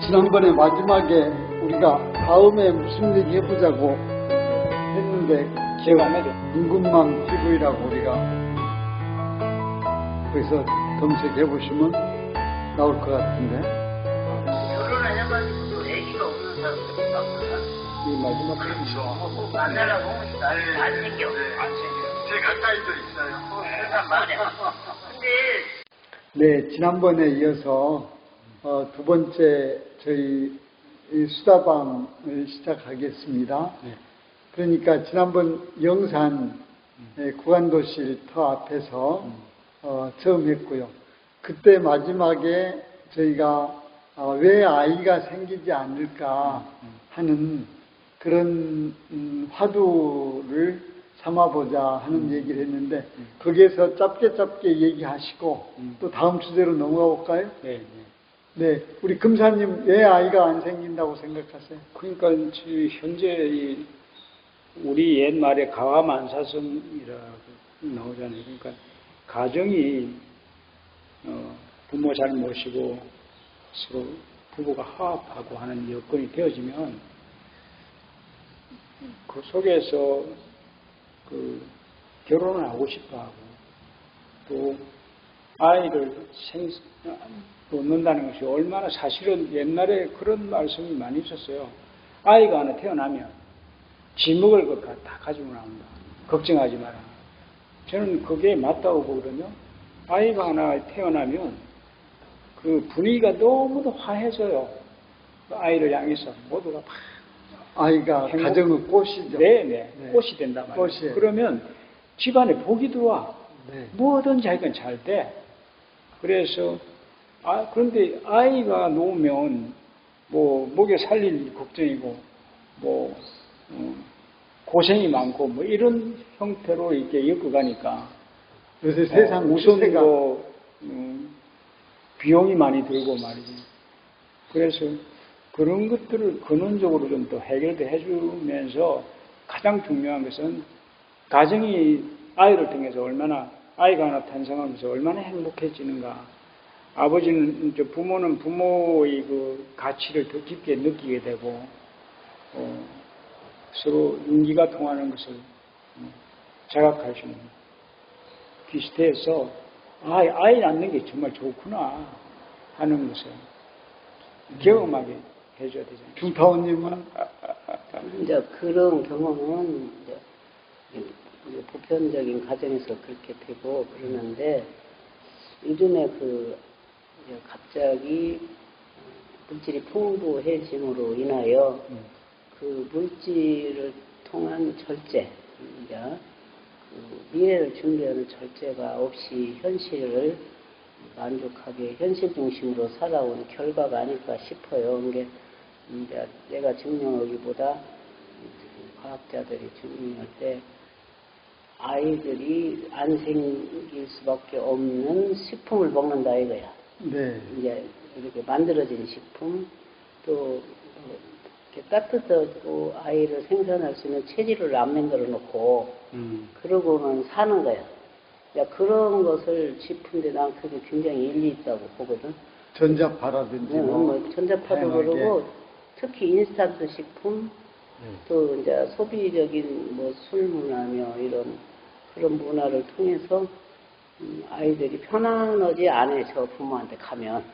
지난번에 마지막에 우리가 다음에 무슨 얘기 해보자고 했는데 기억 안 나죠? 임금망 TV라고 우리가 거기서 검색해보시면 나올 것 같은데. 결혼을 해가지고도 애기가 없는 사람들이 많거든. 이 마지막 그렇죠. 만나려고 하면 나를 안 생겨. 안 생겨요. 제 가까이도 있어요. 세상 만에. 근데 네, 지난번에 이어서 두 번째 저희 이 수다방을 시작하겠습니다. 네. 그러니까 지난번 영산 구간도실터 앞에서 처음 했고요. 그때 마지막에 저희가 왜 아이가 생기지 않을까 하는 그런 화두를 삼아보자 하는 얘기를 했는데 거기에서 짧게 얘기하시고 또 다음 주제로 넘어가 볼까요? 네, 네. 네, 우리 금사님 왜 아이가 안 생긴다고 생각하세요? 그러니까 지금 현재 우리 옛말에 가와만사성이라고 나오잖아요. 그러니까 가정이 부모 잘 모시고 서로 부부가 화합하고 하는 여건이 되어지면 그 속에서 그 결혼을 하고 싶어하고 또 아이를 놓는다는 것이 얼마나 사실은 옛날에 그런 말씀이 많이 있었어요. 아이가 하나 태어나면 지 먹을 것 다 가지고 나온다. 걱정하지 마라. 저는 그게 맞다고 보거든요. 아이가 하나 태어나면 그 분위기가 너무도 화해져요. 아이를 향해서 모두가 막 아이가 가정의 꽃이죠. 네네. 네. 꽃이 된단 말이에요. 꽃이에요. 그러면 집안에 복이 들어와. 네. 뭐든지 하여간 잘 돼. 그래서 그런데 아이가 놓으면 뭐 목에 살릴 걱정이고 뭐 고생이 많고 뭐 이런 형태로 이렇게 엮어가니까 요새 세상 우선 추세가 비용이 많이 들고 말이지. 그래서 그런 것들을 근원적으로 좀 더 해결돼 해주면서 가장 중요한 것은 가정이 아이를 통해서 얼마나 아이가 하나 탄생하면서 얼마나 행복해지는가. 아버지는 부모는 부모의 그 가치를 더 깊게 느끼게 되고 서로 인기가 통하는 것을 자각할 수 있는 비슷해서 아이 낳는 게 정말 좋구나 하는 것을 경험하게 해줘야 되잖아요. 중타원님은 이제 그런 경우는 이제 보편적인 가정에서 그렇게 되고 그러는데 요즘에 이제 갑자기 물질이 풍부해짐으로 인하여 그 물질을 통한 절제, 이제 미래를 준비하는 절제가 없이 현실을 만족하게 현실 중심으로 살아온 결과가 아닐까 싶어요. 이게 이제 내가 증명하기보다 과학자들이 증명할 때 아이들이 안 생길 수밖에 없는 식품을 먹는다 이거야. 네. 이제 이렇게 만들어진 식품 또 이렇게 따뜻하고 아이를 생산할 수 있는 체질을 안 만들어 놓고 그러고는 사는 거야. 그런 것을 짚은데 난 그게 굉장히 일리 있다고 보거든. 전자파라든지 전자파도 다양하게. 그러고 특히 인스턴트 식품 또 이제 소비적인 술 문화며 이런 그런 문화를 통해서 아이들이 편안하지 않아 저 부모한테 가면.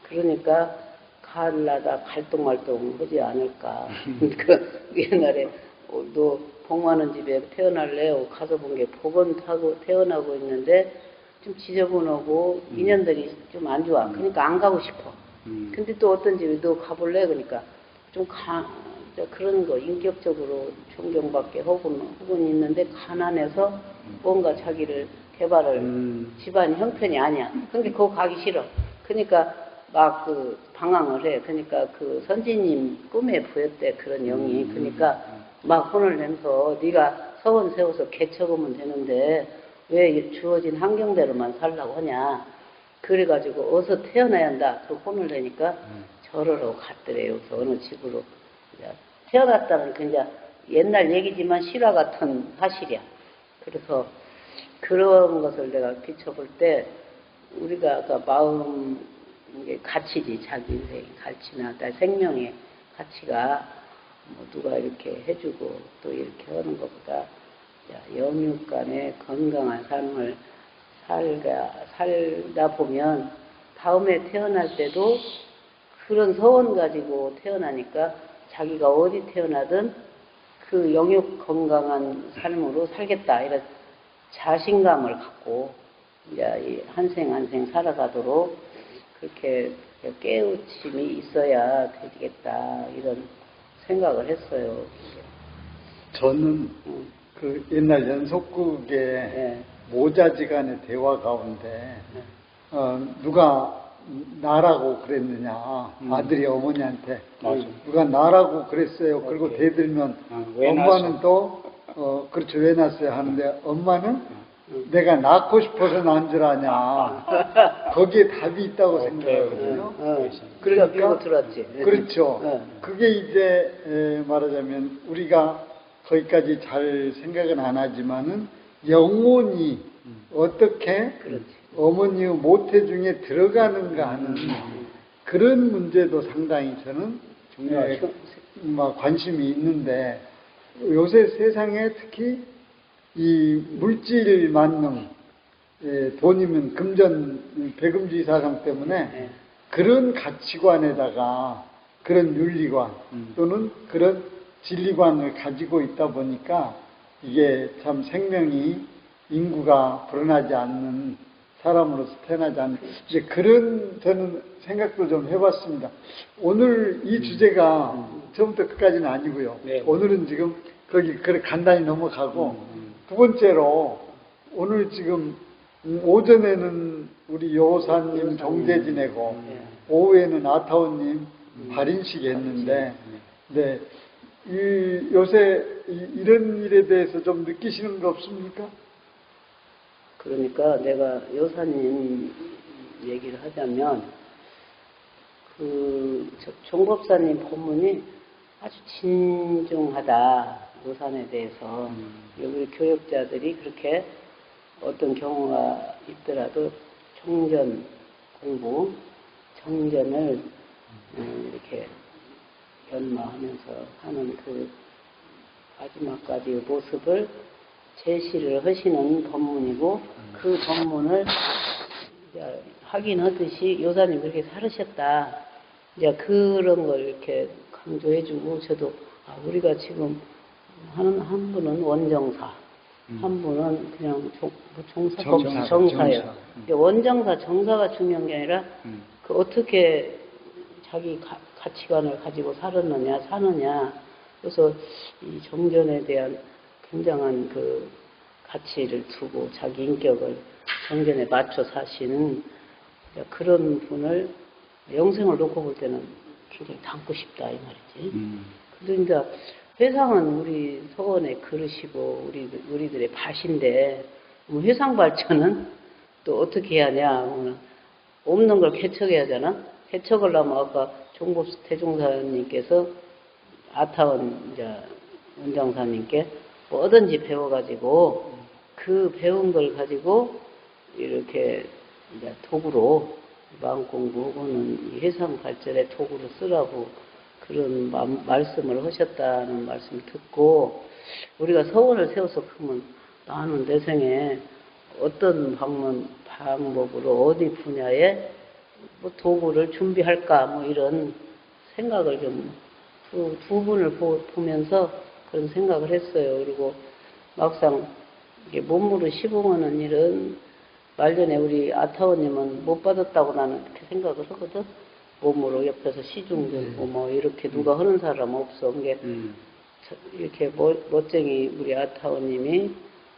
그러니까 가려다 갈똥말똥 하지 않을까. 그 옛날에 너 복 많은 집에 태어날래 하고 가서 본 게 복은 타고 태어나고 있는데 좀 지저분하고 인연들이 좀 안 좋아. 그러니까 안 가고 싶어. 근데 또 어떤 집에 너 가볼래? 그러니까 좀 그런 거 인격적으로 존경받게 혹은 있는데 가난해서 뭔가 자기를 개발을 집안 형편이 아니야. 근데 그거 가기 싫어. 그러니까 막 방황을 해. 그러니까 선지님 꿈에 보였대 그런 영이. 그러니까 막 혼을 내면서 네가 서원 세워서 개척하면 되는데 왜 주어진 환경대로만 살라고 하냐. 그래가지고 어서 태어나야 한다. 그 혼을 내니까 절으러 갔더래요. 그래서 어느 집으로 태어났다는 그 이제 옛날 얘기지만 실화 같은 사실이야. 그래서 그런 것을 내가 비춰볼 때 우리가 아까 마음 이게 가치지, 자기 인생 가치나 나 생명의 가치가 뭐 누가 이렇게 해주고 또 이렇게 하는 것보다 영육간의 건강한 삶을 살다 보면 다음에 태어날 때도 그런 소원 가지고 태어나니까 자기가 어디 태어나든 그 영육 건강한 삶으로 살겠다 이런 자신감을 갖고 이제 한 생 한 생 살아가도록 그렇게 깨우침이 있어야 되겠다 이런 생각을 했어요. 저는 그 옛날 연속극의 예. 모자지간의 대화 가운데 누가 나라고 그랬느냐 아들이 어머니한테 맞아. 누가 나라고 그랬어요. 그리고 오케이. 대들면 왜 엄마는 낳았어? 또 그렇죠 왜 낳았어요 하는데 엄마는 내가 낳고 싶어서 낳은 줄 아냐 거기에 답이 있다고 생각하거든요. 그러니까 밀고 들었지. 그렇죠. 예. 그게 이제 말하자면 우리가 거기까지 잘 생각은 안 하지만은 영혼이 어떻게 그렇지. 어머니의 모태 중에 들어가는가 하는 그런 문제도 상당히 저는 관심이 있는데 요새 세상에 특히 이 물질 만능 돈이면 금전 배금주의 사상 때문에 그런 가치관에다가 그런 윤리관 또는 그런 진리관을 가지고 있다 보니까 이게 참 생명이 인구가 불어나지 않는 사람으로서 태어나지 않는 이제 그런 저는 생각도 좀 해봤습니다. 오늘 이 주제가 처음부터 끝까지는 아니고요. 네. 오늘은 지금 거기 그래 간단히 넘어가고 두 번째로 오늘 지금 오전에는 우리 여호사님 종대 지내고 오후에는 아타오님 발인식 했는데 네. 요새 이런 일에 대해서 좀 느끼시는 거 없습니까? 그러니까 내가 여사님 얘기를 하자면 그 종법사님 법문이 아주 진중하다 노산에 대해서 우리 교육자들이 그렇게 어떤 경우가 있더라도 정전 공부, 정전을 이렇게 연마하면서 하는 그 마지막까지의 모습을 제시를 하시는 법문이고 그 법문을 이제 확인하듯이 요사님 그렇게 살으셨다. 이제 그런 걸 이렇게 강조해주고 저도 우리가 지금 한 분은 원정사, 한 분은 그냥 정사예요. 원정사, 정사가 중요한 게 아니라 그 어떻게 자기 가치관을 가지고 살았느냐, 사느냐. 그래서 이 정전에 대한 굉장한 그 가치를 두고 자기 인격을 정전에 맞춰 사시는 그런 분을 영생을 놓고 볼 때는 굉장히 닮고 싶다 이 말이지. 근데 이제 회상은 우리 서원의 그릇이고 우리들의 밭인데 회상 발전은 또 어떻게 해야 하냐? 없는 걸 개척해야 하잖아. 개척을 하면 아까 종법 대종사님께서 아타원 이제 원장사님께 뭐든지 배워가지고 그 배운 걸 가지고 이렇게 이제 도구로 마음 공부하고는 회상 발전의 도구로 쓰라고 그런 말씀을 하셨다는 말씀을 듣고 우리가 서원을 세워서 그러면 나는 내 생에 어떤 방법으로 어디 분야에 뭐 도구를 준비할까 뭐 이런 생각을 좀 두 분을 보면서 그런 생각을 했어요. 그리고 막상 이게 몸으로 시봉하는 일은 말전에 우리 아타오님은 못 받았다고 나는 그렇게 생각을 하거든. 몸으로 옆에서 시중 들고 뭐 이렇게 누가 하는 사람 없어. 이게 이렇게 멋쟁이 우리 아타오님이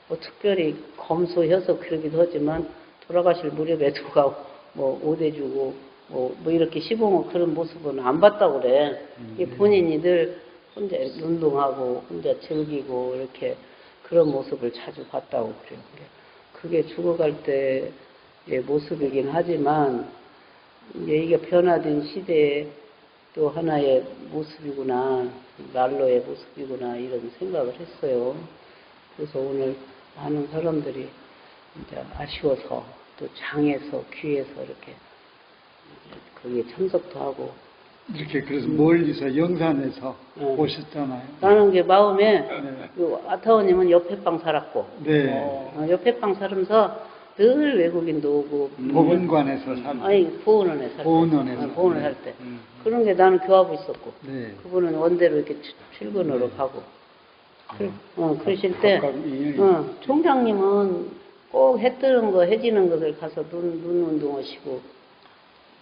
뭐 특별히 검소해서 그러기도 하지만 돌아가실 무렵에 누가 뭐 오대 주고 뭐 이렇게 시봉을 그런 모습은 안 봤다고 그래. 본인이 늘 혼자 운동하고 혼자 즐기고 이렇게 그런 모습을 자주 봤다고 그래요. 그게 죽어갈 때의 모습이긴 하지만 이제 이게 변화된 시대의 또 하나의 모습이구나, 난로의 모습이구나 이런 생각을 했어요. 그래서 오늘 많은 사람들이 이제 아쉬워서 또 장에서 귀에서 이렇게 거기에 참석도 하고. 이렇게 그래서 멀리서 영산에서 네. 오셨잖아요. 나는 게 마음에 네. 그 아타오님은 옆에 방 살았고 네. 옆에 방 살면서 늘 외국인도 오고 법원관에서 살 아니 보은원에 살 때. 보은원에서. 보은원 네. 살 때. 그런 게 나는 교하고 있었고 네. 그분은 원대로 이렇게 출근으로 가고 그러실 때 각각 인연이 총장님은 꼭 해 뜨는 거 해지는 것을 가서 눈 운동하시고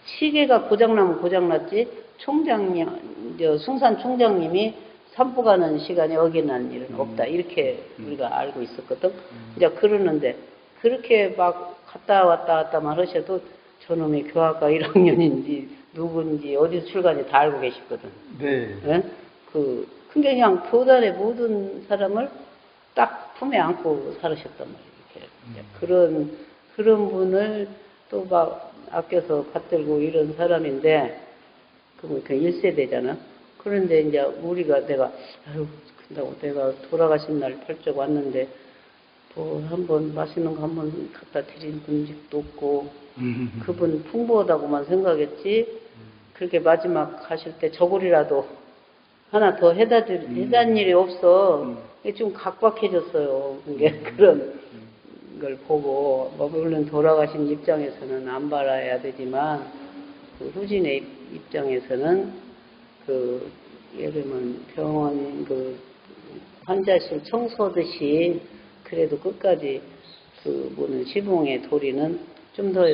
시계가 고장나면 고장났지 총장님 숭산 총장님이 산보 가는 시간에 어기난 일은 없다 이렇게 우리가 알고 있었거든. 이제 그러는데 그렇게 막 갔다 왔다만 하셔도 저놈이 교학과 1학년인지 누군지 어디서 출간인지 다 알고 계시거든. 네. 예? 근데 그냥 교단의 모든 사람을 딱 품에 안고 살으셨단 말이에요. 이렇게. 그런 분을 또 막 아껴서 받들고 이런 사람인데, 그 1세대잖아. 그런데 이제 내가 돌아가신 날 팔적 왔는데, 뭐 한번 맛있는 거 한번 갖다 드린 분집도 없고, 그분 풍부하다고만 생각했지, 그렇게 마지막 가실 때 저골이라도 하나 더 해단 일이 없어. 이게 좀 각박해졌어요. 그런 걸 보고, 뭐 물론 돌아가신 입장에서는 안 바라야 되지만, 그 후진의 입장에서는 예를 들면 병원 환자실 청소하듯이 그래도 끝까지 시봉의 도리는 좀 더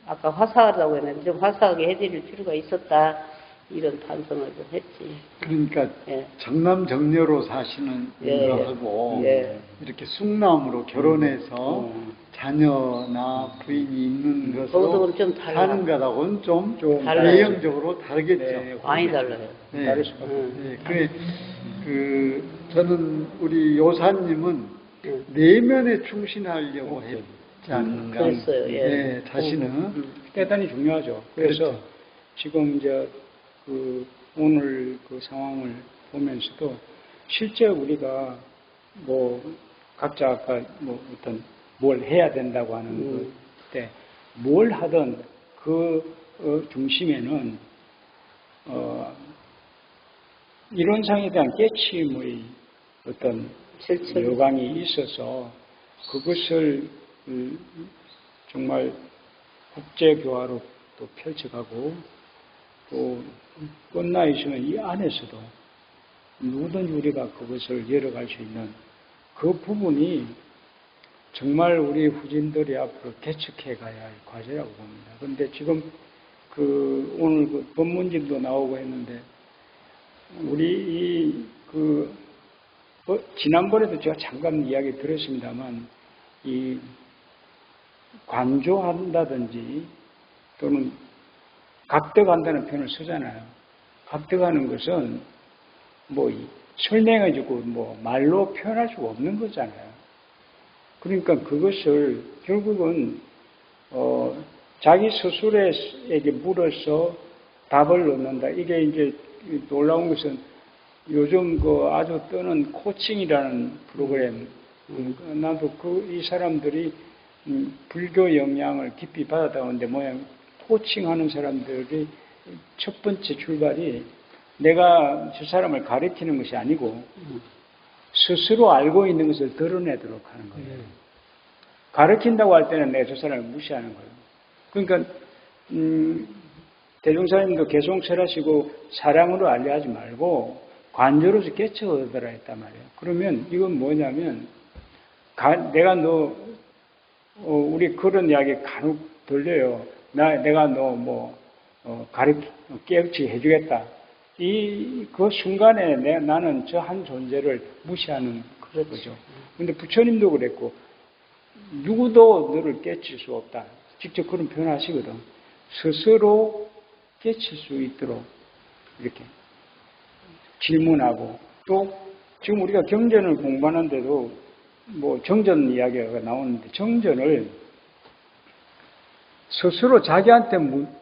아까 화사하다고 했는데 좀 화사하게 해드릴 필요가 있었다 이런 반성을 좀 했지. 그러니까 예. 정남 정녀로 사시는 예, 거하고 예. 이렇게 숭남으로 결혼해서 자녀나 부인이 있는 것으로 거기서는 좀 달라. 사는 것하고는 좀 달라요. 내형적으로 다르겠죠. 네, 많이 달라요. 네. 다를 수밖에 네. 저는 우리 요사님은 응. 내면에 충실하려고 했지 않는가. 그랬어요. 예. 네, 자신은. 대단히 중요하죠. 그래서 그렇죠. 지금 이제 오늘 그 상황을 보면서도 실제 우리가 뭐 각자 아까 뭐 어떤 뭘 해야 된다고 하는 그때 뭘 하든 중심에는 이론상에 대한 깨침의 어떤 실천. 여강이 있어서 그것을 정말 국제교화로 또 펼쳐가고 또 끝나 있으면 이 안에서도 누구든지 우리가 그것을 열어갈 수 있는 그 부분이 정말 우리 후진들이 앞으로 개척해 가야 할 과제라고 봅니다. 그런데 지금 오늘 법문집도 나오고 했는데 우리 지난번에도 제가 잠깐 이야기 들었습니다만 이 관조한다든지 또는 각덕한다는 표현을 쓰잖아요. 각덕하는 것은 뭐 설명해주고 뭐 말로 표현할 수가 없는 거잖아요. 그러니까 그것을 결국은 자기 스스로에게 물어서 답을 얻는다. 이게 이제 놀라운 것은 요즘 아주 뜨는 코칭이라는 프로그램, 나도 이 사람들이 불교 영향을 깊이 받았다 하는데 모양 코칭하는 사람들이 첫 번째 출발이 내가 저 사람을 가르치는 것이 아니고 스스로 알고 있는 것을 드러내도록 하는 거예요. 가르친다고 할 때는 내가 저 사람을 무시하는 거예요. 그러니까 대종사님도 계속 설하시고 사랑으로 알려하지 말고 관조로서 깨쳐 얻어라 했단 말이에요. 그러면 이건 뭐냐면 내가 우리 그런 이야기 간혹 들려요. 내가 깨우치 해주겠다. 그 순간에 나는 저 한 존재를 무시하는 거죠. 근데 부처님도 그랬고, 누구도 너를 깨칠 수 없다. 직접 그런 표현 하시거든. 스스로 깨칠 수 있도록 이렇게 질문하고, 또 지금 우리가 경전을 공부하는데도 뭐 정전 이야기가 나오는데 정전을 스스로 자기한테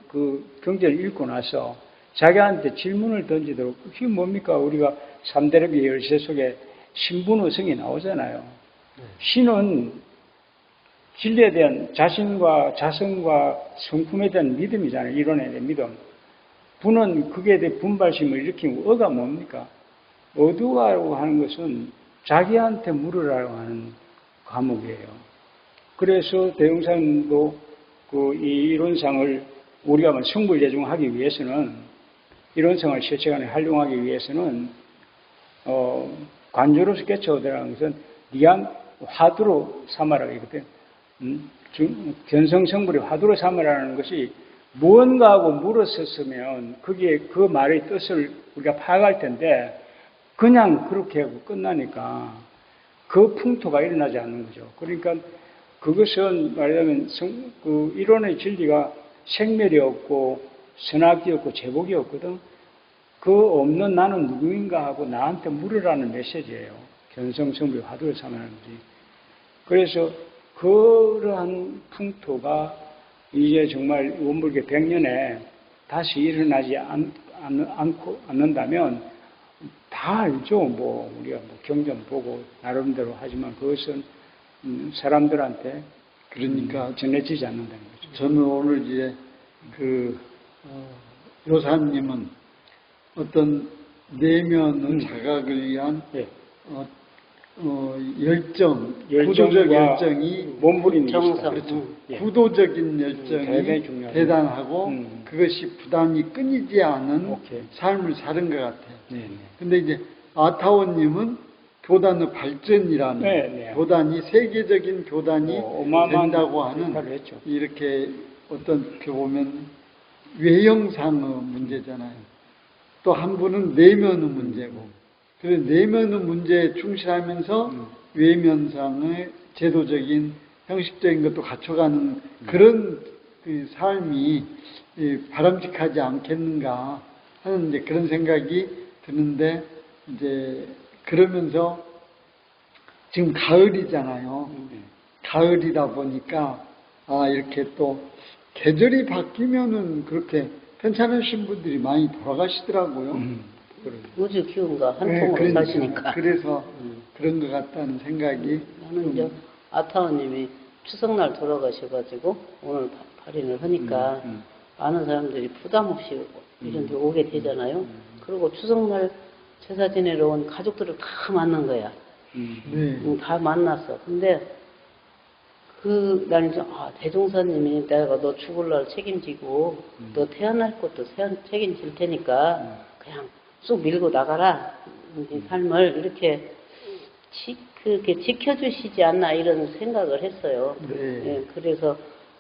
그 경전을 읽고 나서 자기한테 질문을 던지도록. 그게 뭡니까? 우리가 삼대력의 열쇠 속에 신분의성이 나오잖아요. 신은 진리에 대한 자신과 자성과 성품에 대한 믿음이잖아요. 이론에 대한 믿음. 부는 그게 대해 분발심을 일으키는 어가 뭡니까? 어두라고 하는 것은 자기한테 물으라고 하는 과목이에요. 그래서 대흥상도 이 이론상을 우리가 성불 제중하기 위해서는 이론상을 실체간에 활용하기 위해서는 관조로서 깨쳐오더라는 것은 니안 화두로 삼아라 이거든. 견성성불의 화두로 삼으라는 것이 무언가하고 물었었으면 그게 그 말의 뜻을 우리가 파악할 텐데 그냥 그렇게 하고 끝나니까 그 풍토가 일어나지 않는 거죠. 그러니까 그것은 말하자면 그 이론의 진리가 생멸이 없고 선악이 없고 제복이 없거든. 그 없는 나는 누구인가 하고 나한테 물으라는 메시지예요. 견성성불의 화두를 삼으라는 거지. 그래서 그러한 풍토가 이제 정말 원불교 100년에 다시 일어나지 않는다면 다 알죠. 뭐 우리가 뭐 경전 보고 나름대로 하지만 그것은 사람들한테 그러니까 전해지지 않는다는 거죠. 저는 오늘 이제 요사님은 어떤 내면의 자각을 위한 예. 구도적 열정이 몸부림이 정성. 그렇죠. 예. 구도적인 대단히 열정이 중요하죠. 대단하고 그것이 부담이 끊이지 않은 오케이. 삶을 사는 것 같아요. 네. 근데 이제 아타오님은 교단의 발전이라는 네. 교단이 세계적인 교단이 어마어마한 된다고 하는 역할을 했죠. 이렇게 어떻게 보면 외형상의 문제잖아요. 또 한 분은 내면의 문제고 그래서 내면의 문제에 충실하면서 외면상의 제도적인 형식적인 것도 갖춰가는 그런 그 삶이 바람직하지 않겠는가 하는 이제 그런 생각이 드는데 이제 그러면서 지금 가을이잖아요. 가을이다 보니까 이렇게 또 계절이 바뀌면은 그렇게 괜찮으신 분들이 많이 돌아가시더라고요. 우주 기운과 한 네, 통으로 그러니까. 사시니까. 그래서 그런 것 같다는 생각이 나는 이제 아타오님이 추석날 돌아가셔가지고 오늘 발인을 하니까 많은 사람들이 부담 없이 이런 데 오게 되잖아요. 그리고 추석날 제사 지내러 온 가족들을 다 만난 거야. 네. 다 만났어. 근데 나는 이제 대종사님이 내가 너 죽을 날 책임지고 너 태어날 것도 책임질 테니까 그냥 쑥 밀고 나가라. 이 삶을 이렇게 그렇게 지켜주시지 않나 이런 생각을 했어요. 네. 예, 그래서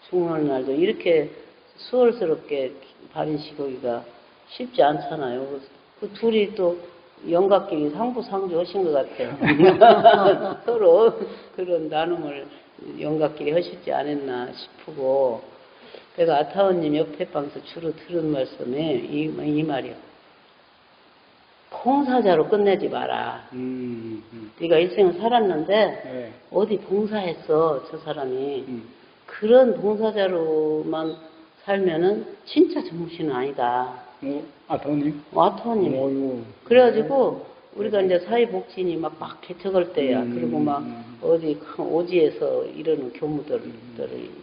죽는 날도 이렇게 수월스럽게 발인시키기가 쉽지 않잖아요. 그 둘이 또 영각끼리 상부상조 하신 것 같아요. 서로 그런 나눔을 영각끼리 하시지 않았나 싶고, 내가 아타원님 옆에 방에서 주로 들은 말씀에 이 말이요. 봉사자로 끝내지 마라. 네가 일생을 살았는데 네. 어디 봉사했어 저 사람이. 그런 봉사자로만 살면은 진짜 정신은 아니다. 아타오님? 아타원님. 그래가지고 우리가 이제 사회복지인이 막 개척할 때야. 그리고 막 어디 큰 오지에서 이러는 교무들이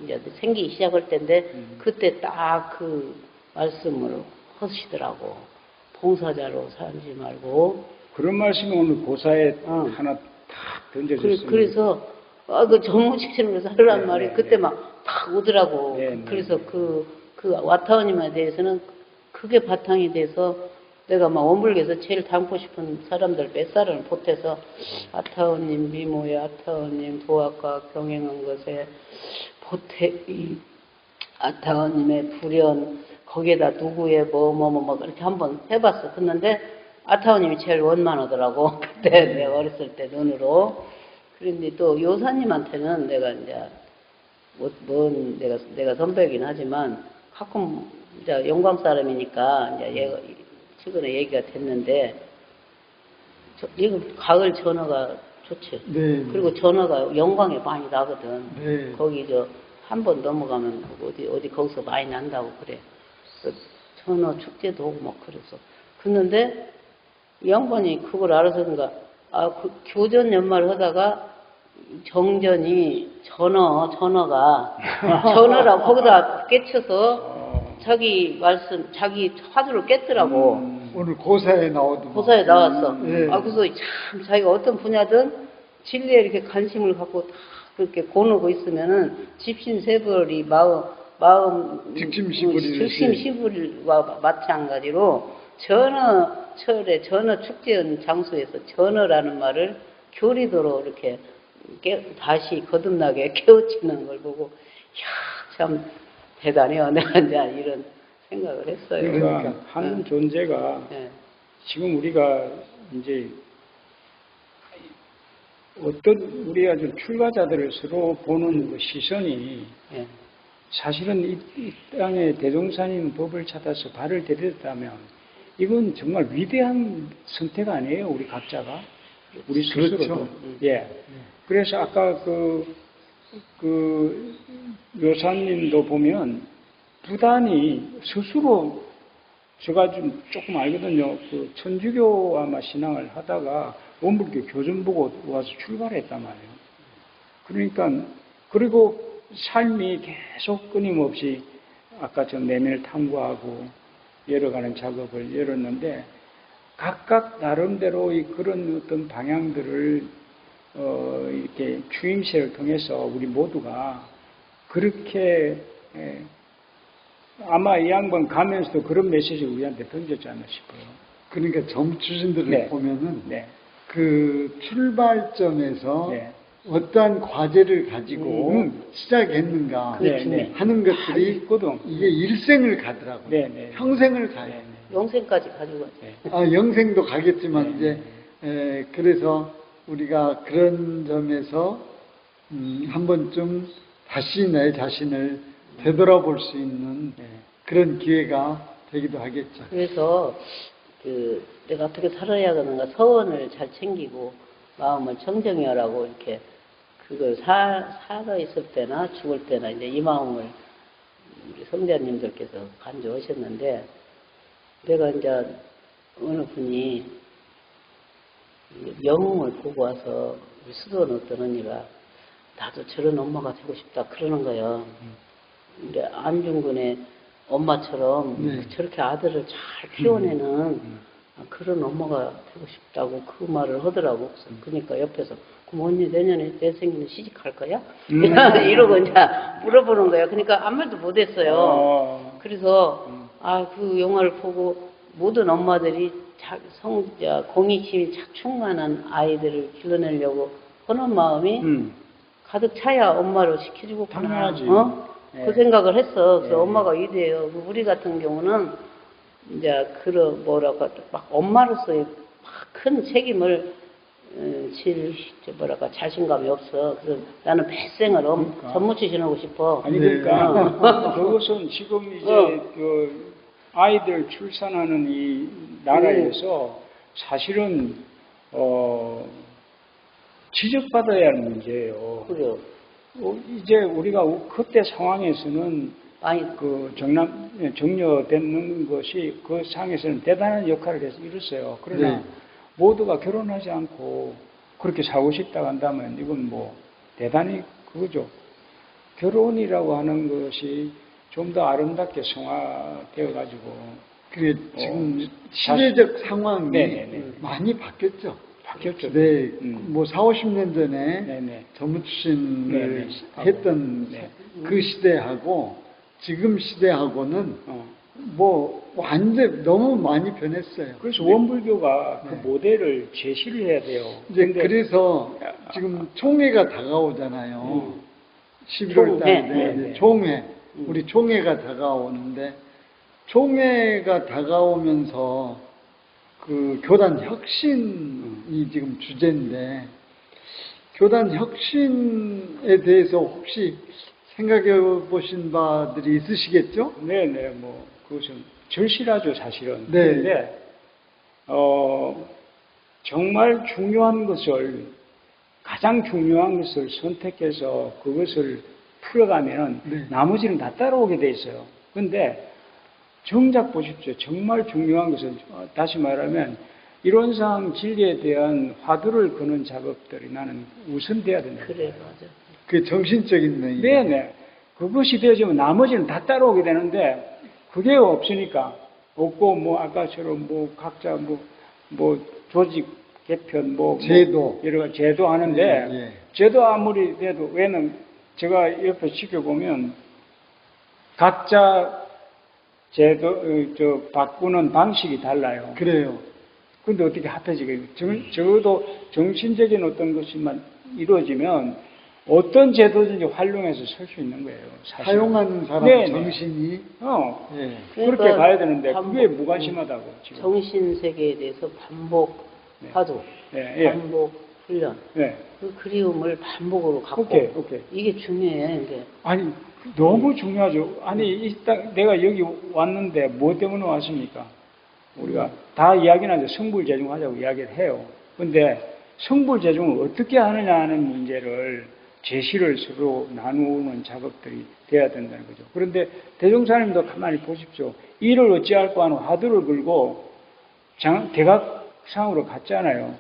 이제 생기기 시작할 때인데 그때 딱 그 말씀을 하시더라고. 봉사자로 살지 말고. 그런 말씀이 오늘 고사에 하나 탁 던져졌습니다. 그래서 그 전무직신으로 살란 네, 말이 네, 그때 네. 막 탁 오더라고. 네, 그래서 네. 그 와타원님에 대해서는 그게 바탕이 돼서 내가 막 원불교에서 제일 닮고 싶은 사람들 몇 사람을 보태서 아타원님 미모에 아타원님 도학과 경행한 것에 이 아타원님의 불연 거기에다 누구의 뭐 이렇게 한번 해봤어. 그런데 아타원님이 제일 원만하더라고. 그때 내가 어렸을 때 눈으로. 그런데 또 요사님한테는 내가 이제 내가 선배이긴 하지만 가끔 이제 영광 사람이니까 이제 얘가 최근에 얘기가 됐는데 이거 가을 전어가 좋지. 네. 그리고 전어가 영광에 많이 나거든. 네. 거기 한 번 넘어가면 어디 거기서 많이 난다고 그래. 전어 축제도 오고 막 그래서. 그런데 이 양반이 그걸 알아서 그런가 그 교전 연말 하다가 정전이 전어가 전어라고 거기다 깨쳐서 자기 화두를 깼더라고. 오늘 고사에 나오더만. 고사에 나왔어. 예. 그래서 참 자기가 어떤 분야든 진리에 이렇게 관심을 갖고 다 그렇게 고누고 있으면은 집신세벌이 마음 즉심시불과 마찬가지로 전어철에 전어 축제 장소에서 전어라는 말을 교리도로 이렇게 다시 거듭나게 깨우치는 걸 보고 참 대단해요. 내가 이제 이런 생각을 했어요. 그러니까 한 존재가 네. 지금 우리가 이제 어떤 우리가 좀 출가자들을 서로 보는 그 시선이 네. 사실은 이 땅에 대종사님 법을 찾아서 발을 들였다면 이건 정말 위대한 선택 아니에요, 우리 각자가? 우리 스스로도. 그렇죠. 예. 그래서 아까 그 묘사님도 보면 부단히 스스로 제가 좀 조금 알거든요. 그 천주교 아마 신앙을 하다가 원불교 교전 보고 와서 출발했단 말이에요. 그러니까 그리고 삶이 계속 끊임없이 아까 저 내면을 탐구하고 열어가는 작업을 열었는데 각각 나름대로 이 그런 어떤 방향들을 이렇게 추임새를 통해서 우리 모두가 그렇게 아마 이 양반 가면서도 그런 메시지를 우리한테 던졌지 않나 싶어요. 그러니까 점추신들을 네. 보면은 네. 그 출발점에서 네. 어떠한 과제를 가지고 시작했는가 네, 네. 하는 다 것들이 있거든. 이게 일생을 가더라고요. 네, 네. 평생을 가요. 네, 네. 영생까지 가지고 가죠. 네. 영생도 가겠지만 네, 이제 그래서 우리가 그런 점에서 한 번쯤 다시 내 자신을 되돌아볼 수 있는 네. 그런 기회가 되기도 하겠죠. 그래서 내가 어떻게 살아야 하는가 서원을 잘 챙기고 마음을 청정히 하라고 이렇게 그걸 살아 있을 때나 죽을 때나 이제 이 마음을 우리 성자님들께서 간주하셨는데 내가 이제 어느 분이 영웅을 보고 와서 우리 수도원 어떤 언니가 나도 저런 엄마가 되고 싶다 그러는 거예요. 근데 안중근의 엄마처럼 네. 저렇게 아들을 잘 키워내는 그런 엄마가 되고 싶다고 그 말을 하더라고. 그러니까 옆에서 그럼 언니 내년에 내 생기면 시집갈 거야? 이러고 이제 물어보는 거야. 그러니까 아무 말도 못했어요. 그래서 그 영화를 보고 모든 엄마들이 공익심이 충만한 아이들을 길러내려고 하는 마음이 가득 차야 엄마로 시켜주고구나. 당연하지. 네. 그 생각을 했어. 그래서 네. 엄마가 위대해요. 우리 같은 경우는 이제 그런 막 엄마로서의 막 큰 책임을 자신감이 없어. 그래서 나는 뱃생을 전무치 지내고 싶어. 아니 그러니까 그것은 지금 이제 그 아이들 출산하는 이 나라에서 사실은 지적받아야 하는 문제예요. 그래요. 이제 우리가 그때 상황에서는 그 정려되는 것이 그 상에서는 대단한 역할을 해서 이뤘어요. 그러나 네. 모두가 결혼하지 않고 그렇게 살고 싶다고 한다면 이건 뭐 대단히 그거죠. 결혼이라고 하는 것이 좀 더 아름답게 성화되어 가지고 그래 지금 시대적 상황이 네네네. 많이 바뀌었죠. 바뀌었죠. 네, 뭐 4, 50년 전에 네네. 전무출신을 네네. 했던 네. 그 시대하고 지금 시대하고는 뭐 완전 너무 많이 변했어요. 그래서 원불교가 그 모델을 제시를 해야 돼요. 이제 근데 그래서 지금 총회가 다가오잖아요. 11월 달에 네. 총회, 우리 총회가 다가오는데 총회가 다가오면서 그 교단 혁신이 지금 주제인데 교단 혁신에 대해서 혹시 생각해 보신 바들이 있으시겠죠? 네네, 뭐 그것은 절실하죠, 사실은. 네. 그런데 정말 중요한 것을 가장 중요한 것을 선택해서 그것을 풀어가면 네. 나머지는 다 따라오게 돼 있어요. 그런데 정작 보십시오. 정말 중요한 것은 다시 말하면 이론상 진리에 대한 화두를 거는 작업들이 나는 우선돼야 된다. 그래, 맞아. 그 정신적인 면이. 네네. 그것이 되어지면 나머지는 다 따라오게 되는데, 그게 없으니까, 없고, 뭐, 아까처럼 뭐, 각자 뭐, 조직 개편, 제도. 여러 가지 제도 하는데, 예. 제도 아무리 돼도, 왜냐면, 제가 옆에 지켜보면, 각자 제도, 바꾸는 방식이 달라요. 그래요. 근데 어떻게 합해지겠어요? 적어도 정신적인 어떤 것이만 이루어지면 어떤 제도든지 활용해서 설 수 있는 거예요. 사실은. 사용하는 사람 네네. 정신이. 예. 그러니까 그렇게 가야 되는데 그게 반복, 무관심하다고 지금. 정신 세계에 대해서 반복 화두, 예, 예. 반복 훈련, 예. 그 그리움을 반복으로 갖고 오케이. 이게 중요해. 이게. 아니 너무 중요하죠. 아니 내가 여기 왔는데 뭐 때문에 왔습니까? 우리가 다 이야기는 하죠. 성불재중하자고 이야기를 해요. 근데 성불재중을 어떻게 하느냐 하는 문제를 제시를 서로 나누는 작업들이 돼야 된다는 거죠. 그런데 대종사님도 가만히 보십시오. 이를 어찌할까 하는 화두를 걸고 대각상으로 갔잖아요.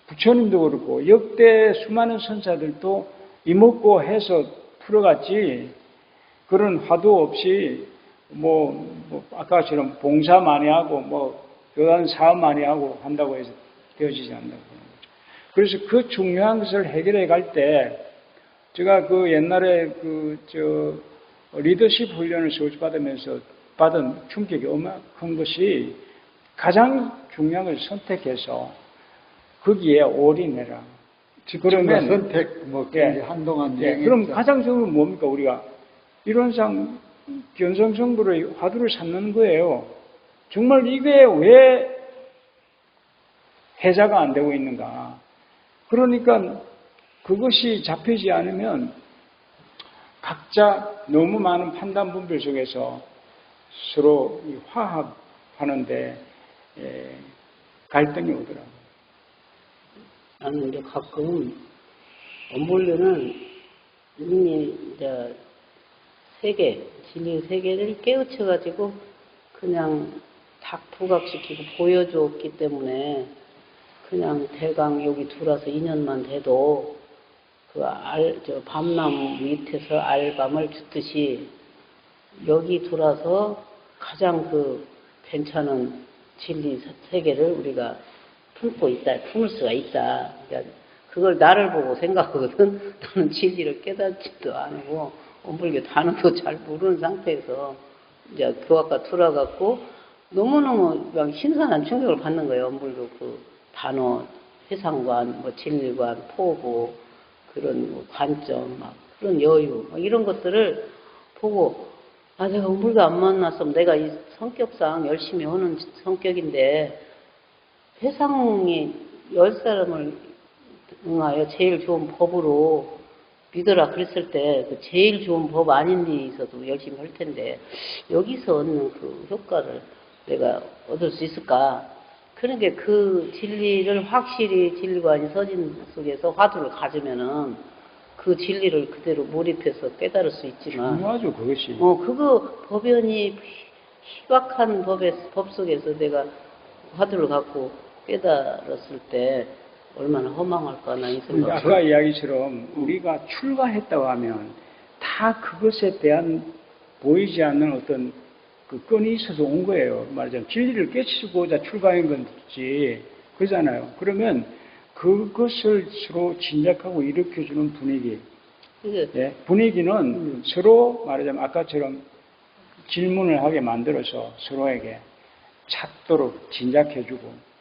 부처님도 그렇고 역대 수많은 선사들도 이먹고 해서 풀어갔지 그런 화두 없이 아까처럼 봉사 많이 하고 교단 사업 많이 하고 한다고 해서 되어지지 않는다고 보는 거죠. 그래서 그 중요한 것을 해결해 갈 때 제가 그 옛날에 리더십 훈련을 소집받으면서 받은 충격이 어마한 것이 가장 중요한 것을 선택해서 거기에 올인해라. 집중과 선택, 예, 한동안 예, 그럼 가장 적으로 뭡니까? 우리가 이론상 견성성불의 화두를 삼는 거예요. 정말 이게 왜 해자가 안 되고 있는가? 그러니까 그것이 잡히지 않으면 각자 너무 많은 판단 분별 속에서 서로 화합하는데 갈등이 오더라고요. 나는 근데 가끔 엄불류는 이미 이제 진리 세계를 깨우쳐가지고 그냥 딱 부각시키고 보여줬기 때문에 그냥 대강 여기 들어와서 2년만 돼도 밤나무 밑에서 알밤을 줍듯이 여기 들어와서 가장 괜찮은 진리 세계를 우리가 품을 수가 있다. 그러니까 그걸 나를 보고 생각하거든. 나는 진리를 깨닫지도 않고 엄불교 단어도 잘 모르는 상태에서 이제 교학과 들어가고 너무너무 막 신선한 충격을 받는 거예요. 엄불교 단어, 세상관, 진리관, 포부, 그런 관점, 그런 여유, 이런 것들을 보고, 내가 엄불교 안 만났으면 내가 이 성격상 열심히 하는 성격인데, 세상에 10사람을 응하여 제일 좋은 법으로 믿어라 그랬을 때, 제일 좋은 법 아닌 데 있어도 열심히 할 텐데, 여기서 얻는 그 효과를 내가 얻을 수 있을까? 그러니까 그 진리를 확실히 진리관이 서진 속에서 화두를 가지면은 그 진리를 그대로 몰입해서 깨달을 수 있지만. 중요하죠, 그것이. 그거 법연이 희박한 법 속에서 내가 화두를 갖고 깨달았을 때 얼마나 허망할까, 나 이 생각. 아까 이야기처럼 우리가 출가했다고 하면 다 그것에 대한 보이지 않는 어떤 그 끈이 있어서 온 거예요. 말하자면 진리를 깨치고자 출가한 건지 그러잖아요. 그러면 그것을 서로 진작하고 일으켜주는 분위기. 예, 분위기는 서로 말하자면 아까처럼 질문을 하게 만들어서 서로에게 찾도록 진작해주고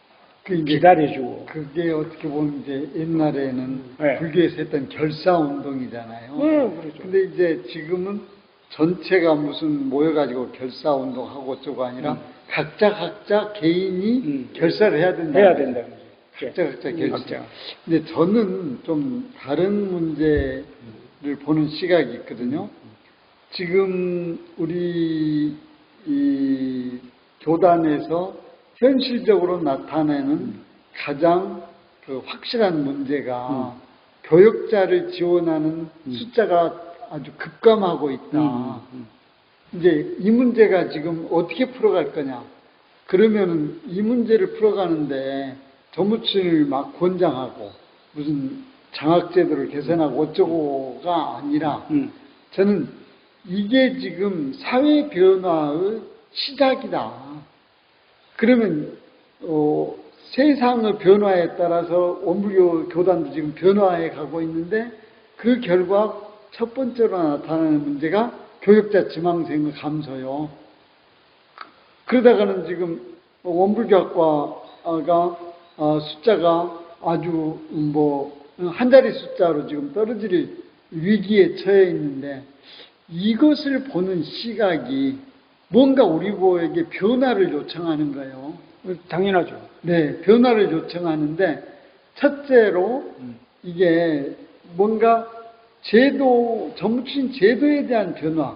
기다려주고. 그게 어떻게 보면 이제 옛날에는 네. 불교에서 했던 결사운동이잖아요. 네, 그렇죠. 근데 이제 지금은 전체가 무슨 모여가지고 결사운동하고 어쩌고 아니라 각자 개인이 결사를 해야 된다. 해야 된다는 거죠. 각자 결사. 근데 저는 좀 다른 문제를 보는 시각이 있거든요. 지금 우리 이 교단에서 현실적으로 나타내는 가장 확실한 문제가 교역자를 지원하는 숫자가 아주 급감하고 있다. 이제 이 문제가 지금 어떻게 풀어갈 거냐. 그러면은 이 문제를 풀어가는데 조무친을 막 권장하고 무슨 장학제도를 개선하고 어쩌고가 아니라 저는 이게 지금 사회 변화의 시작이다. 그러면 세상의 변화에 따라서 원불교 교단도 지금 변화해 가고 있는데 그 결과 첫 번째로 나타나는 문제가 교역자 지망생의 감소요. 그러다가는 지금 원불교학과가 숫자가 아주 한 자리 숫자로 지금 떨어질 위기에 처해 있는데 이것을 보는 시각이 뭔가 우리 교에게 변화를 요청하는 거예요. 당연하죠. 네, 변화를 요청하는데 첫째로 이게 뭔가 정치인 제도에 대한 변화를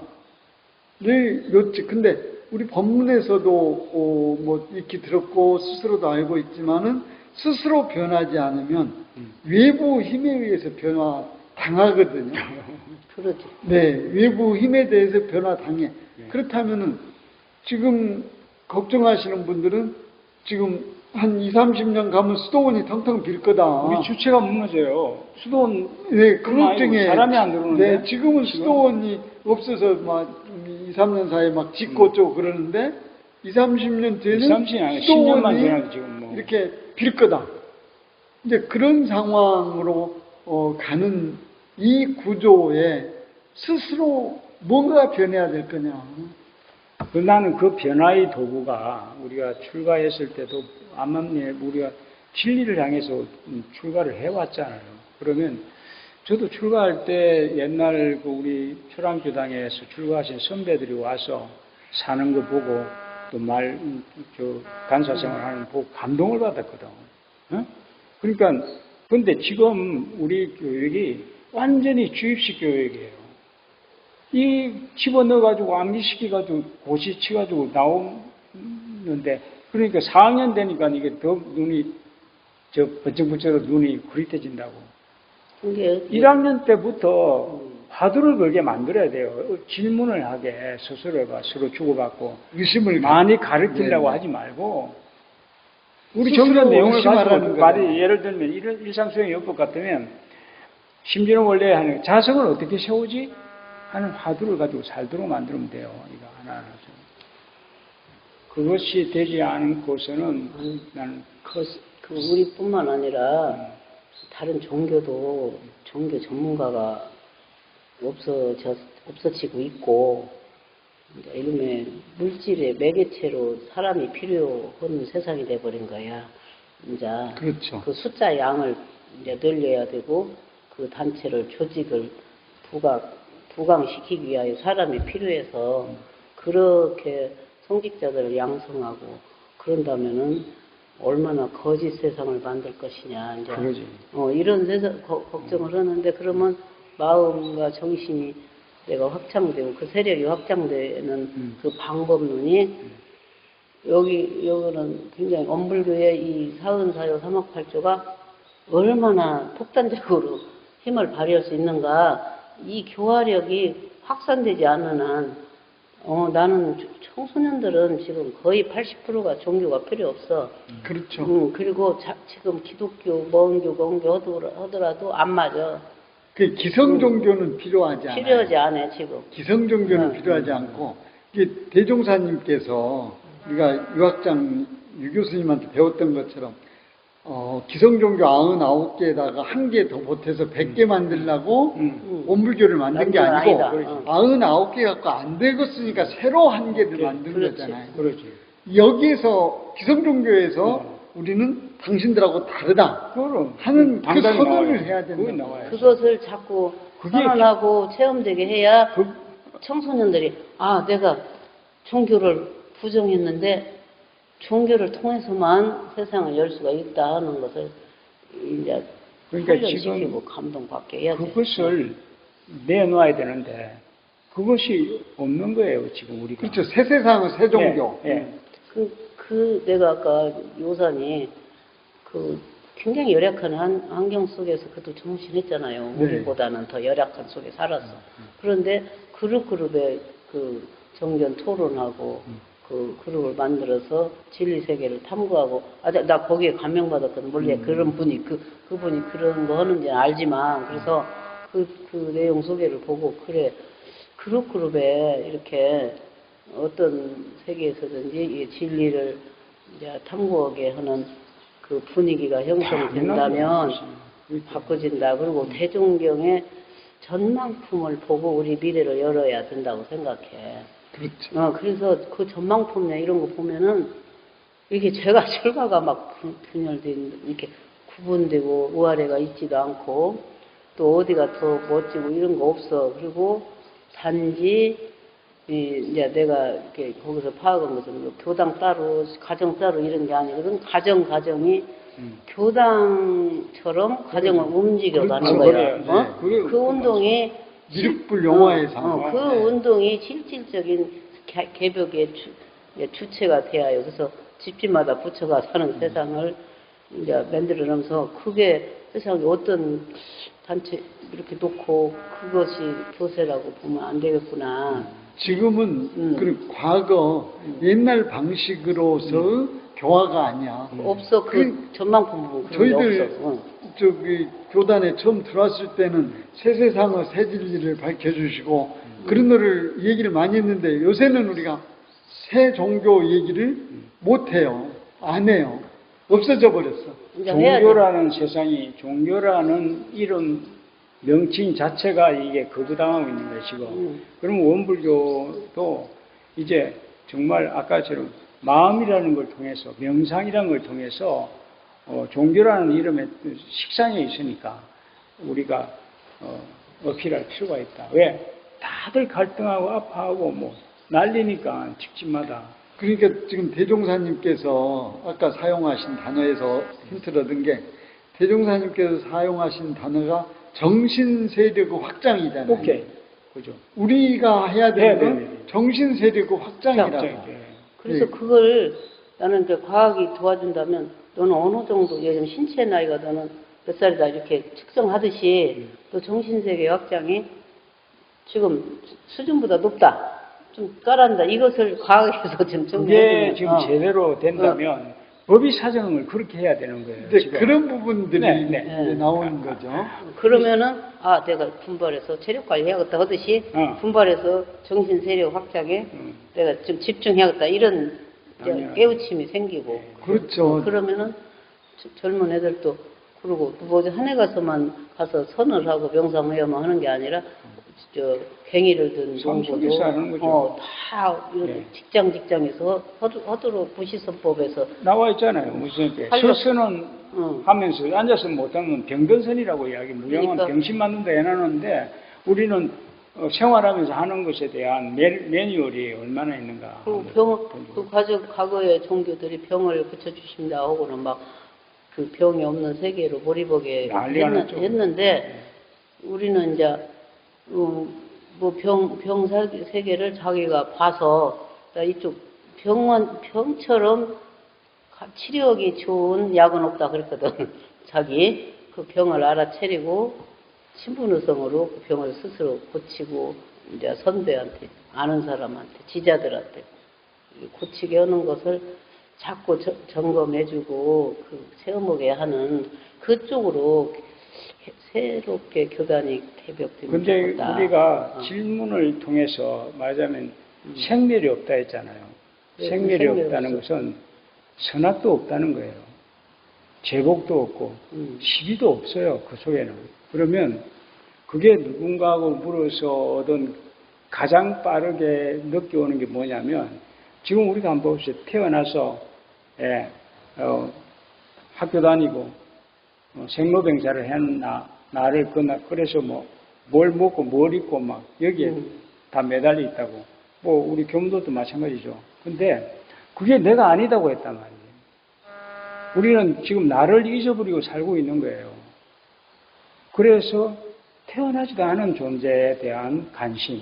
근데 우리 법문에서도 이렇게 들었고 스스로도 알고 있지만은 스스로 변하지 않으면 외부 힘에 의해서 변화 당하거든요. 그러지. 네, 외부 힘에 대해서 변화 당해. 그렇다면은 지금 걱정하시는 분들은 지금 한 20, 30년 가면 수도원이 텅텅 빌 거다. 우리 주체가 무너져요. 수도원 네, 그걱정에 사람이 안 들어오는데. 네, 지금은 수도원이 없어서 막 2, 3년 사이에 막 짓고 어쩌고 그러는데 2, 30년 뒤에는 2, 30년 아니라 10년만 수도원이 지나도 지금 뭐. 이렇게 빌 거다. 이제 그런 상황으로 가는 이 구조에 스스로 뭔가 변해야 될 거냐. 나는 그 변화의 도구가 우리가 출가했을 때도 암암리에 우리가 진리를 향해서 출가를 해왔잖아요. 그러면 저도 출가할 때 옛날 그 우리 초랑교당에서 출가하신 선배들이 와서 사는 거 보고 또 간사 생활하는 거 보고 감동을 받았거든. 어? 그러니까 근데 지금 우리 교육이 완전히 주입식 교육이에요. 이 집어넣어가지고 암기시켜가지고 고시 치가지고 나오는데 그러니까 4학년 되니까 이게 더 눈이 번쩍번쩍 눈이 흐릿해진다고. 1학년 때부터 화두를 걸게 만들어야 돼요. 질문을 하게 스스로가 서로 주고받고 의심을 많이 가르치려고 하지 말고 우리 스스로 정전 내용을 의심하라는 가지고 거죠. 예를 들면 일상수행 요법 같으면 심지어는 원래 하는 자성을 어떻게 세우지? 하는 화두를 가지고 살도록 만들면 돼요. 이거 하나하나. 그것이 되지 않고서는 나는 그 우리뿐만 아니라 다른 종교도 종교 전문가가 없어지고 있고 이름의 물질의 매개체로 사람이 필요한 세상이 돼버린 거야. 이제 그렇죠. 그 숫자 양을 이제 늘려야 되고 그 단체를 조직을 부강시키기 위하여 사람이 필요해서 그렇게 성직자들을 양성하고 그런다면은 얼마나 거짓 세상을 만들 것이냐 이제 그러지. 이런 세상 걱정을 하는데 그러면 마음과 정신이 내가 확장되고 그 세력이 확장되는 그 방법론이 여기는 굉장히 엄불교의 이 사은사요 삼학팔조가 얼마나 폭탄적으로 힘을 발휘할 수 있는가. 이 교화력이 확산되지 않는 한 나는 청소년들은 지금 거의 80%가 종교가 필요 없어. 그렇죠. 그리고 지금 기독교, 먼교, 건교 하더라도 안 맞아. 그 기성 종교는 필요하지 않아요. 필요하지 않아 지금. 기성 종교는 필요하지 않고 이게 대종사님께서 우리가 유학장 유 교수님한테 배웠던 것처럼 기성 종교 99개에다가 한 개 더 보태서 100개 만들려고 원불교를 만든 게 아니고 아니다. 99개 갖고 안 되겠으니까 새로 한 개를 만든 그렇지. 거잖아요. 그렇지. 여기에서 기성 종교에서 우리는 당신들하고 다르다 그럼 하는 그 당당히 선언을 나와요. 해야 그게 된다. 나와요. 그것을 자꾸 선언하고 체험되게 해야 청소년들이 내가 종교를 부정했는데 종교를 통해서만 세상을 열 수가 있다 하는 것을 이제 그러니까 훈련시키고 지금 감동받게 해야 돼. 그것을 내놓아야 되는데 그것이 없는 거예요 지금 우리가. 그렇죠. 새 세상은 새 종교. 예. 내가 아까 요산이 굉장히 열악한 환경 속에서 그도 정신했잖아요. 네. 우리보다는 더 열악한 속에 살았어. 그런데 그룹의 그 정견 토론하고 그 그룹을 만들어서 진리 세계를 탐구하고, 나 거기에 감명받았거든. 원래 그런 분이, 그분이 그런 거 하는지 알지만, 그래서 그 내용 소개를 보고, 그래, 그룹에 이렇게 어떤 세계에서든지 이 진리를 이제 탐구하게 하는 그 분위기가 형성된다면 바꿔진다. 그리고 대종경의 전망품을 보고 우리 미래를 열어야 된다고 생각해. 그렇죠. 그래서 그 전망품이나 이런 거 보면은 이게 제가 철가가 막 분열된 이렇게 구분되고 우아래가 있지도 않고 또 어디가 더 멋지고 이런 거 없어. 그리고 단지 이제 내가 이렇게 거기서 파악한 것은 뭐 교당 따로 가정 따로 이런 게 아니거든. 가정이 교당처럼 가정을 움직여가는 그렇죠. 거예요. 그래요. 네. 그 운동이 미륵불 영화에서 그 운동이 실질적인 개벽의 주체가 돼야 여기서 집집마다 부처가 사는 세상을 이제 만들어 놓으면서 그게 세상에 어떤 단체 이렇게 놓고 그것이 교세라고 보면 안 되겠구나. 지금은 그 과거 옛날 방식으로서 교화가 아니야. 없어. 그 전망품 부분 그런 게 저희들 없어. 저기 교단에 처음 들어왔을 때는 새 세상의 새 진리를 밝혀주시고 그런 거를 얘기를 많이 했는데 요새는 우리가 새 종교 얘기를 못 해요. 안 해요. 없어져 버렸어. 이제 해야지. 종교라는 세상이, 종교라는 이런 명칭 자체가 이게 거부당하고 있는 거예요, 지금. 그러면 원불교도 이제 정말 아까처럼 마음이라는 걸 통해서, 명상이라는 걸 통해서 종교라는 이름의 식상에 있으니까 우리가 어필할 필요가 있다. 왜? 다들 갈등하고 아파하고 뭐 난리니까 집집마다. 그러니까 지금 대종사님께서 아까 사용하신 단어에서 힌트를 얻은 게 대종사님께서 사용하신 단어가 정신 세력의 확장이잖아요. 오케이. 그죠. 우리가 해야 되는 건 네. 정신 세력의 확장이라고. 그래서 네. 그걸 나는 이제 과학이 도와준다면 너는 어느 정도 예를 들면 신체 나이가 너는 몇 살이다 이렇게 측정하듯이 또 정신세계 확장이 지금 수준보다 높다. 좀 깔아준다. 이것을 과학에서 좀 그게 정리해주면 지금 제대로 된다면 법이 사정을 그렇게 해야 되는 거예요. 이제 지금. 그런 부분들이 네. 이제 나오는 거죠. 그러면은 내가 분발해서 체력 관리해야겠다 하듯이 분발해서 정신 세력 확장에 내가 좀 집중해야겠다 이런 이제 당연하죠. 깨우침이 생기고 그렇죠. 그러면은 젊은 애들도 그러고 뭐 한 해 가서만 가서 선을 하고 명상해야만 하는 게 아니라 저 갱이를 든 속에서 하는 거죠. 다 이런 직장에서 허드로 부시선법에서 나와 있잖아요. 무슨 서서는 하면서 앉아서 못하면 병든선이라고 이야기. 무용은 그러니까. 병신 만든다 해놨는데 우리는 생활하면서 하는 것에 대한 매뉴얼이 얼마나 있는가. 그리고 과거의 종교들이 병을 고쳐주신다 하고는 막 그 병이 없는 세계로 몰입하게 했는데 우리는 이제 뭐 병 세계를 자기가 봐서 이쪽 병처럼 치료하기 좋은 약은 없다 그랬거든. 자기 그 병을 알아채리고 신분의성으로 그 병을 스스로 고치고 이제 선배한테 아는 사람한테 지자들한테 고치게 하는 것을 자꾸 점검해주고 그 체험하게 하는 그쪽으로 새롭게 교단이 개벽되면 근데 좋겠다. 우리가 질문을 통해서 말하자면 생멸이 없다 했잖아요. 네, 생멸이 생멸이 없다는 없어. 것은 선악도 없다는 거예요. 제복도 없고 시비도 없어요. 그 속에는. 그러면 그게 누군가하고 물어서 얻은 가장 빠르게 느껴오는 게 뭐냐면 지금 우리가 한번 봅시다. 태어나서 학교 다니고 생로병사를 한 나를 그래서 뭘 먹고 뭘 입고 막 여기에 다 매달려 있다고. 뭐 우리 교무도도 마찬가지죠. 근데 그게 내가 아니다고 했단 말이에요. 우리는 지금 나를 잊어버리고 살고 있는 거예요. 그래서 태어나지도 않은 존재에 대한 관심,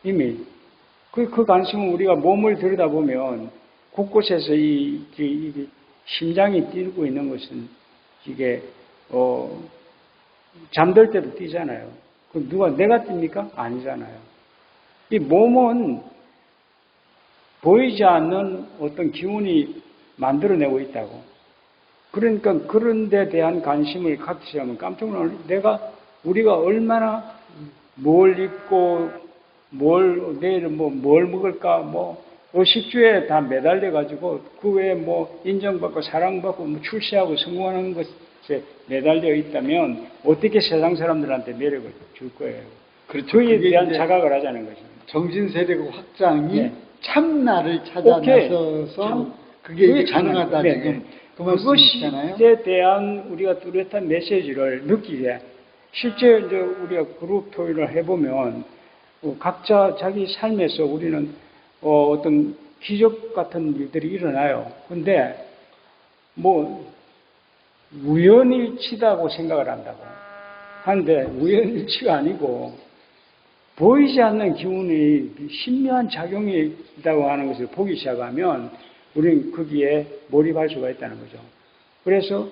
이미 그 관심은 우리가 몸을 들여다보면 곳곳에서 이 심장이 뛰고 있는 것은 이게 잠들 때도 뛰잖아요. 그럼 내가 뜁니까? 아니잖아요. 이 몸은 보이지 않는 어떤 기운이 만들어내고 있다고. 그러니까 그런 데 대한 관심을 갖기 하면 깜짝 놀라요. 우리가 얼마나 뭘 입고, 내일 뭘 먹을까, 의식주에 다 매달려가지고, 그 외에 인정받고, 사랑받고, 출세하고, 성공하는 것에 매달려 있다면, 어떻게 세상 사람들한테 매력을 줄 거예요. 그렇죠. 그에 그게 대한 이제 자각을 하자는 거죠. 정신 세력 확장이 네. 참 나를 찾아 오케이. 나서서 그게 이제 가능하다 네, 지금 네. 그 말씀이시잖아요. 그것에 대한 우리가 뚜렷한 메시지를 느끼게 실제 이제 우리가 그룹 토의를 해보면 각자 자기 삶에서 우리는 어떤 기적 같은 일들이 일어나요. 근데 우연일치다고 생각을 한다고 하는데 우연일치가 아니고 보이지 않는 기운이 신묘한 작용이 있다고 하는 것을 보기 시작하면 우리는 거기에 몰입할 수가 있다는 거죠. 그래서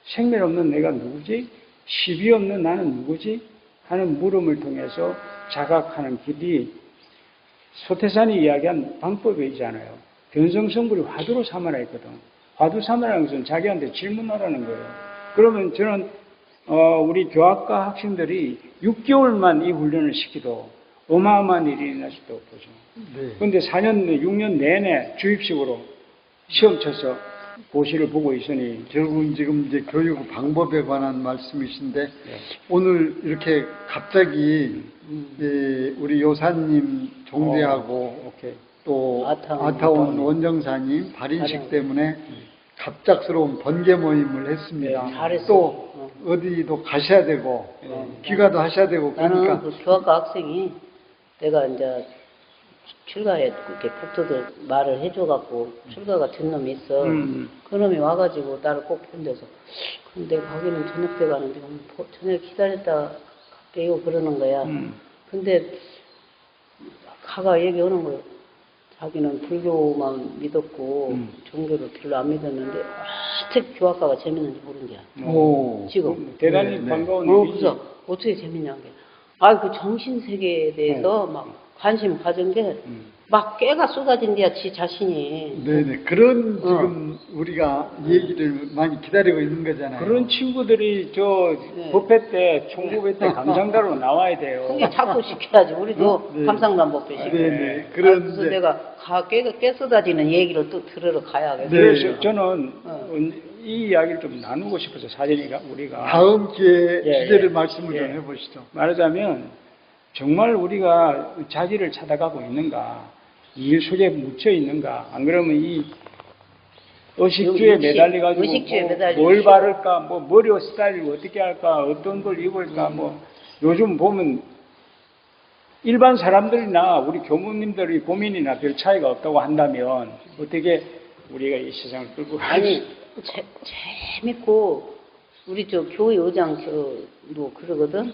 생명 없는 내가 누구지? 시비 없는 나는 누구지? 하는 물음을 통해서 자각하는 길이 소태산이 이야기한 방법이잖아요. 변성성불이 화두로 삼아라 했거든. 화두 삼아라는 것은 자기한테 질문하라는 거예요. 그러면 저는 우리 교학과 학생들이 6개월만 이 훈련을 시키도 어마어마한 일이 일어날 수도 보죠. 그런데 4년, 6년 내내 주입식으로 시험 쳐서 고시를 보고 있으니 결국은 지금 이제 교육 방법에 관한 말씀이신데 오늘 이렇게 갑자기 우리 요사님 종대하고 또 아타원 원정사님 발인식 때문에 갑작스러운 번개 모임을 했습니다. 잘했어. 또 어디도 가셔야 되고 귀가도 하셔야 되고 나는 그러니까 그 교학과 학생이 내가 이제 출가에 이렇게 복도들 말을 해줘갖고 출가가 된 놈이 있어. 그 놈이 와가지고 나를 꼭 본대서 근데 가기는 저녁 때 가는데 저녁 기다렸다 갈게요 그러는 거야. 근데 가가 얘기하는 거예요. 자기는 불교만 믿었고 종교를 별로 안 믿었는데 어떻게 교학과가 재밌는지 모르는 거야. 오, 지금 대단히 반가운 일이지. 그래서 어떻게 재밌냐는 게 그 정신 세계에 대해서 막 관심 가진 게 막 깨가 쏟아진 데야 지 자신이. 네네 그런 지금 우리가 얘기를 많이 기다리고 있는 거잖아요. 그런 친구들이 법회 때, 총법회 때 감상자로 나와야 돼요. 그게 자꾸 시켜야지. 우리도 네. 감상단 법회 시켜. 네네. 그래서 그런데 내가 깨 쏟아지는 얘기를 또 들으러 가야겠어. 네. 그래서 저는 이 이야기를 좀 나누고 싶어서 사전이가 우리가 다음 기회에 주제를 예. 말씀을 예. 좀 해보시죠. 말하자면 정말 우리가 자기를 찾아가고 있는가, 이 일 속에 묻혀 있는가, 안 그러면 이 의식주에 매달려가지고 의식주에 매달리고 뭘 바를까, 머리 스타일을 어떻게 할까, 어떤 걸 입을까, 요즘 보면 일반 사람들이나 우리 교무님들의 고민이나 별 차이가 없다고 한다면 어떻게 우리가 이 세상을 끌고 아니 재밌고 우리 교회 의장도 그러거든.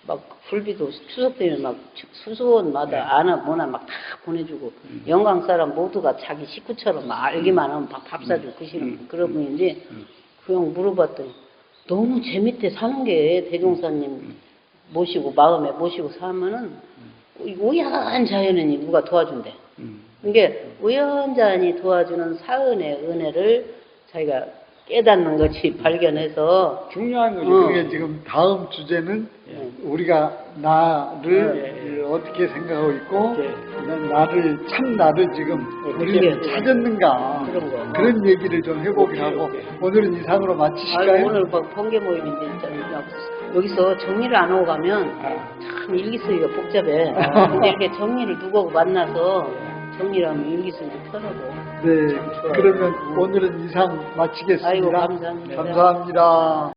막 굴비도 추석 때문에 막 수소원마다 아나 뭐나 막 다 보내주고 영광 사람 모두가 자기 식구처럼 막 알기만 하면 밥 사주고 그런 분인데 그 형 물어봤더니 너무 재밌대 사는 게 대종사님 모시고 마음에 모시고 사면은 우연한 자연인이 누가 도와준대. 이게 우연자연이 도와주는 사은의 은혜를 자기가 깨닫는 것이 발견해서 중요한 거죠. 그게 지금 다음 주제는 우리가 나를 어떻게 생각하고 있고 나를 지금 우리는 찾았는가 그런 얘기를 좀 해보긴 하고 오늘은 이상으로 마치실까요? 오늘 번개 모임인데 진짜 여기서 정리를 안 하고 가면 참 일기쓰기가 복잡해. 근데 이렇게 정리를 누구하고 만나서 정리를 하면 일기쓰기도 편하고. 네, 그러면 오늘은 이상 마치겠습니다. 아이고, 감사합니다. 감사합니다.